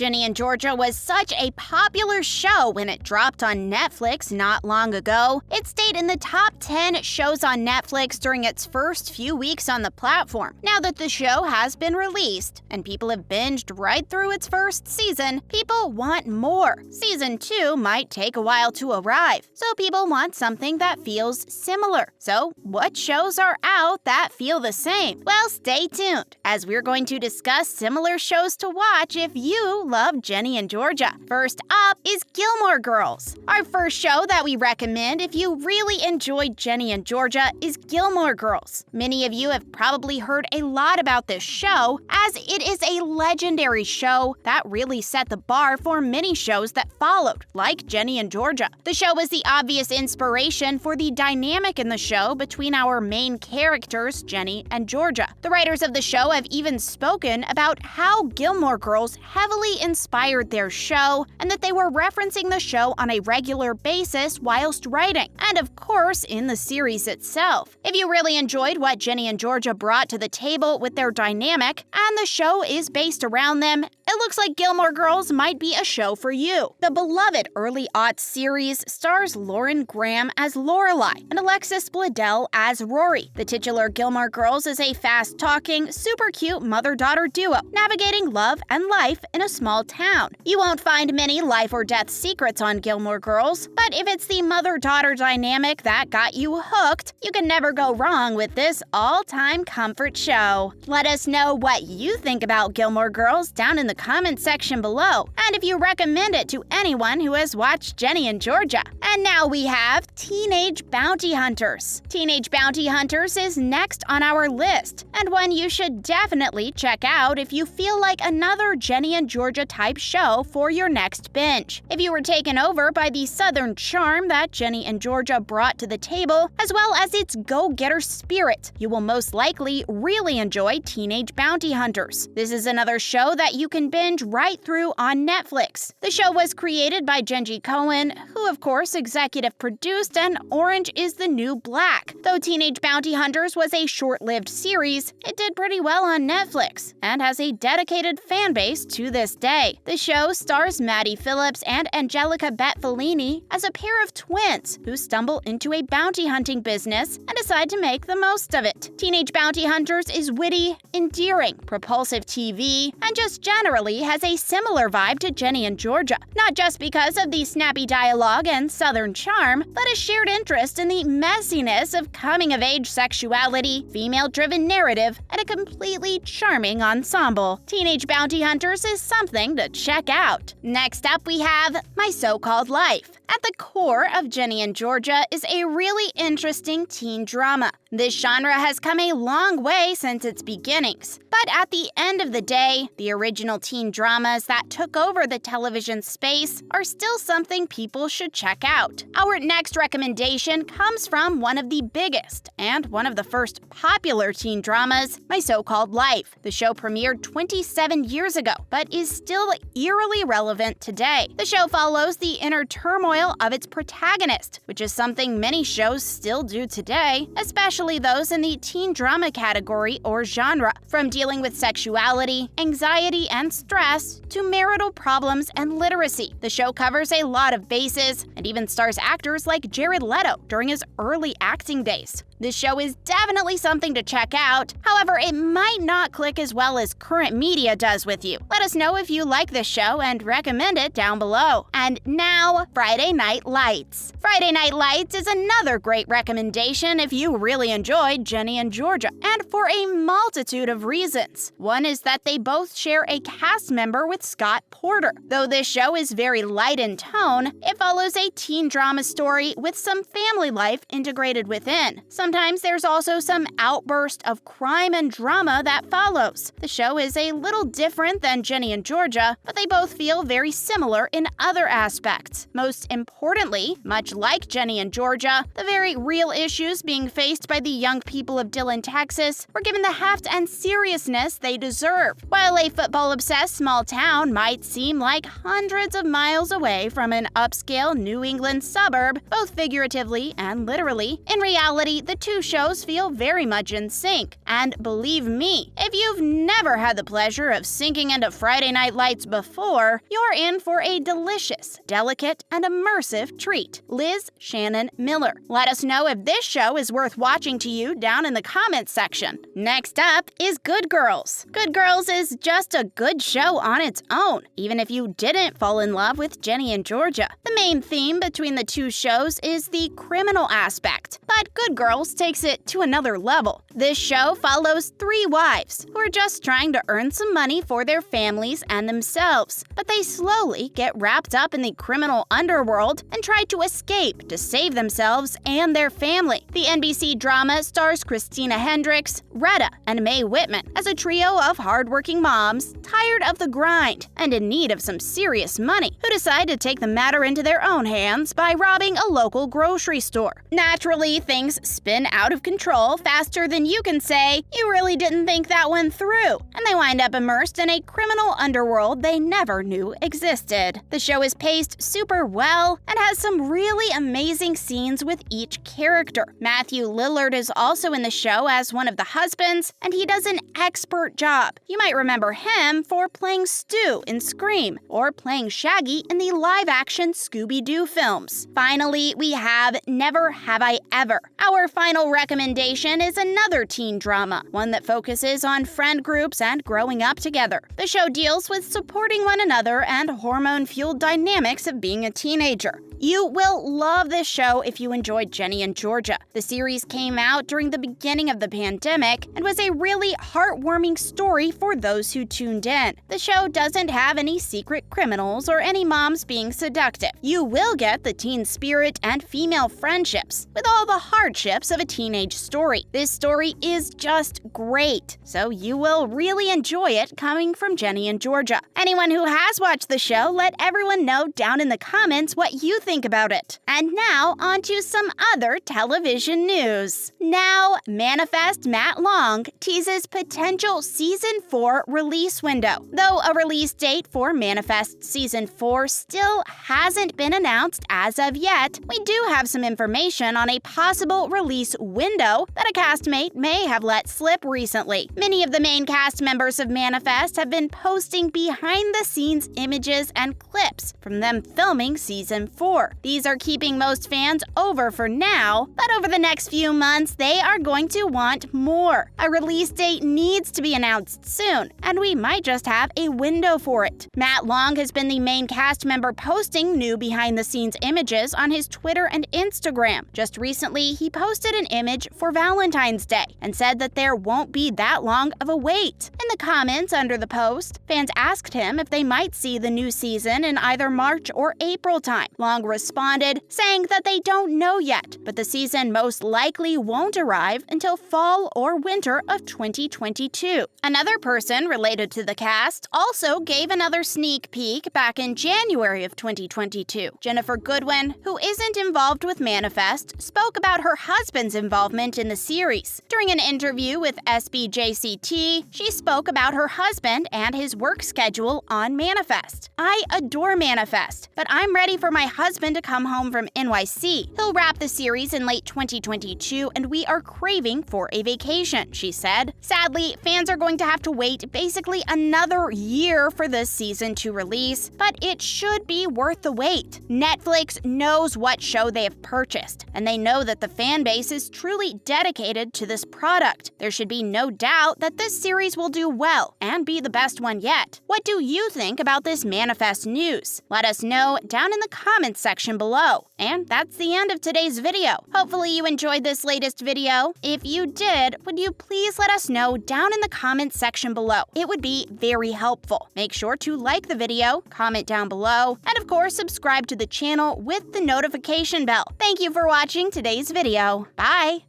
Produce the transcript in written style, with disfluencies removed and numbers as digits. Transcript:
Ginny and Georgia was such a popular show when it dropped on Netflix not long ago. It stayed in the top 10 shows on Netflix during its first few weeks on the platform. Now that the show has been released and people have binged right through its first season, people want more. Season 2 might take a while to arrive, so people want something that feels similar. So, what shows are out that feel the same? Well, stay tuned, as we're going to discuss similar shows to watch if you love Ginny and Georgia. First up is Gilmore Girls. Our first show that we recommend if you really enjoyed Ginny and Georgia is Gilmore Girls. Many of you have probably heard a lot about this show, as it is a legendary show that really set the bar for many shows that followed, like Ginny and Georgia. The show was the obvious inspiration for the dynamic in the show between our main characters, Ginny and Georgia. The writers of the show have even spoken about how Gilmore Girls heavily inspired their show and that they were referencing the show on a regular basis whilst writing, and of course in the series itself. If you really enjoyed what Ginny and Georgia brought to the table with their dynamic, and the show is based around them, it looks like Gilmore Girls might be a show for you. The beloved early-aughts series stars Lauren Graham as Lorelai and Alexis Bledel as Rory. The titular Gilmore Girls is a fast-talking, super cute mother-daughter duo navigating love and life in a small town. You won't find many life-or-death secrets on Gilmore Girls, but if it's the mother-daughter dynamic that got you hooked, you can never go wrong with this all-time comfort show. Let us know what you think about Gilmore Girls down in the comment section below, and if you recommend it to anyone who has watched Ginny and Georgia. And now we have Teenage Bounty Hunters. Teenage Bounty Hunters is next on our list, and one you should definitely check out if you feel like another Ginny and Georgia type show for your next binge. If you were taken over by the southern charm that Ginny and Georgia brought to the table, as well as its go-getter spirit, you will most likely really enjoy Teenage Bounty Hunters. This is another show that you can binge right through on Netflix. The show was created by Jenji Cohen, who of course executive produced and Orange is the New Black. Though Teenage Bounty Hunters was a short-lived series, it did pretty well on Netflix and has a dedicated fan base to this day. The show stars Maddie Phillips and Angelica Betfellini as a pair of twins who stumble into a bounty hunting business and decide to make the most of it. Teenage Bounty Hunters is witty, endearing, propulsive TV, and just generally has a similar vibe to Ginny and Georgia, not just because of the snappy dialogue and southern charm, but a shared interest in the messiness of coming-of-age sexuality, female-driven narrative, and a completely charming ensemble. Teenage Bounty Hunters is something to check out. Next up, we have My So-Called Life. At the core of Ginny and Georgia is a really interesting teen drama. This genre has come a long way since its beginnings, but at the end of the day, the original teen dramas that took over the television space are still something people should check out. Our next recommendation comes from one of the biggest and one of the first popular teen dramas, My So-Called Life. The show premiered 27 years ago, but is still eerily relevant today. The show follows the inner turmoil of its protagonist, which is something many shows still do today, especially those in the teen drama category or genre. From dealing with sexuality, anxiety, and stress to marital problems and literacy, the show covers a lot of bases and even stars actors like Jared Leto during his early acting days. This show is definitely something to check out. However, it might not click as well as current media does with you. Let us know if you like this show and recommend it down below. And now, Friday Night Lights. Friday Night Lights is another great recommendation if you really enjoyed Ginny and Georgia, and for a multitude of reasons. One is that they both share a cast member with Scott Porter. Though this show is very light in tone, it follows a teen drama story with some family life integrated within. Sometimes there's also some outburst of crime and drama that follows. The show is a little different than Ginny and Georgia, but they both feel very similar in other aspects. Most importantly, much like Ginny and Georgia, the very real issues being faced by the young people of Dillon, Texas, were given the heft and seriousness they deserve. While a football-obsessed middle-class small town might seem like hundreds of miles away from an upscale New England suburb, both figuratively and literally, in reality, the two shows feel very much in sync. And believe me, if you've never had the pleasure of sinking into Friday Night Lights before, you're in for a delicious, delicate, and immersive treat. Liz Shannon Miller. Let us know if this show is worth watching to you down in the comments section. Next up is Good Girls. Good Girls is just a good show on its own, even if you didn't fall in love with Ginny and Georgia. The main theme between the two shows is the criminal aspect, but Good Girls takes it to another level. This show follows three wives who are just trying to earn some money for their families and themselves, but they slowly get wrapped up in the criminal underworld and try to escape to save themselves and their family. The NBC drama stars Christina Hendricks, Retta, and Mae Whitman as a trio of hardworking moms tired of the grind and in need of some serious money who decide to take the matter into their own hands by robbing a local grocery store. Naturally, things spin out of control faster than you can say, "You really didn't think that one through," and they wind up immersed in a criminal underworld they never knew existed. The show is paced super well and has some really amazing scenes with each character. Matthew Lillard is also in the show as one of the husbands, and he does an expert job. You might remember him for playing Stu in Scream or playing Shaggy in the live-action Scooby-Doo films. Finally, we have Never Have I Ever. Our final recommendation is another teen drama, one that focuses on friend groups and growing up together. The show deals with supporting one another and hormone-fueled dynamics of being a teenager. You will love this show if you enjoyed Ginny and Georgia. The series came out during the beginning of the pandemic and was a really heartwarming story for those who tuned in. The show doesn't have any secret criminals or any moms being seductive. You will get the teen spirit and female friendships with all the hardships of a teenage story. This story is just great, so you will really enjoy it coming from Ginny and Georgia. Anyone who has watched the show, let everyone know down in the comments what you think about it. And now, on to some other television news. Now, Manifest Matt Long teases potential Season 4 release window. Though a release date for Manifest Season 4 still hasn't been announced as of yet, we do have some information on a possible release window that a castmate may have let slip recently. Many of the main cast members of Manifest have been posting behind-the-scenes images and clips from them filming Season 4. These are keeping most fans over for now, but over the next few months, they are going to want more. A release date needs to be announced soon, and we might just have a window for it. Matt Long has been the main cast member posting new behind-the-scenes images on his Twitter and Instagram. Just recently, he posted an image for Valentine's Day and said that there won't be that long of a wait. In the comments under the post, fans asked him if they might see the new season in either March or April time. Long responded, saying that they don't know yet, but the season most likely won't arrive until fall or winter of 2022. Another person related to the cast also gave another sneak peek back in January of 2022. Jennifer Goodwin, who isn't involved with Manifest, spoke about her husband's involvement in the series. During an interview with SBJCT, she spoke about her husband and his work schedule on Manifest. "I adore Manifest, but I'm ready for my husband to come home from NYC. He'll wrap the series in late 2022, and we are craving for a vacation," she said. Sadly, fans are going to have to wait basically another year for this season to release, but it should be worth the wait. Netflix knows what show they have purchased, and they know that the fan base is truly dedicated to this product. There should be no doubt that this series will do well and be the best one yet. What do you think about this Manifest news? Let us know down in the comments section below. And that's the end of today's video. Hopefully you enjoyed this latest video. If you did, would you please let us know down in the comments section below? It would be very helpful. Make sure to like the video, comment down below, and of course subscribe to the channel with the notification bell. Thank you for watching today's video. Bye!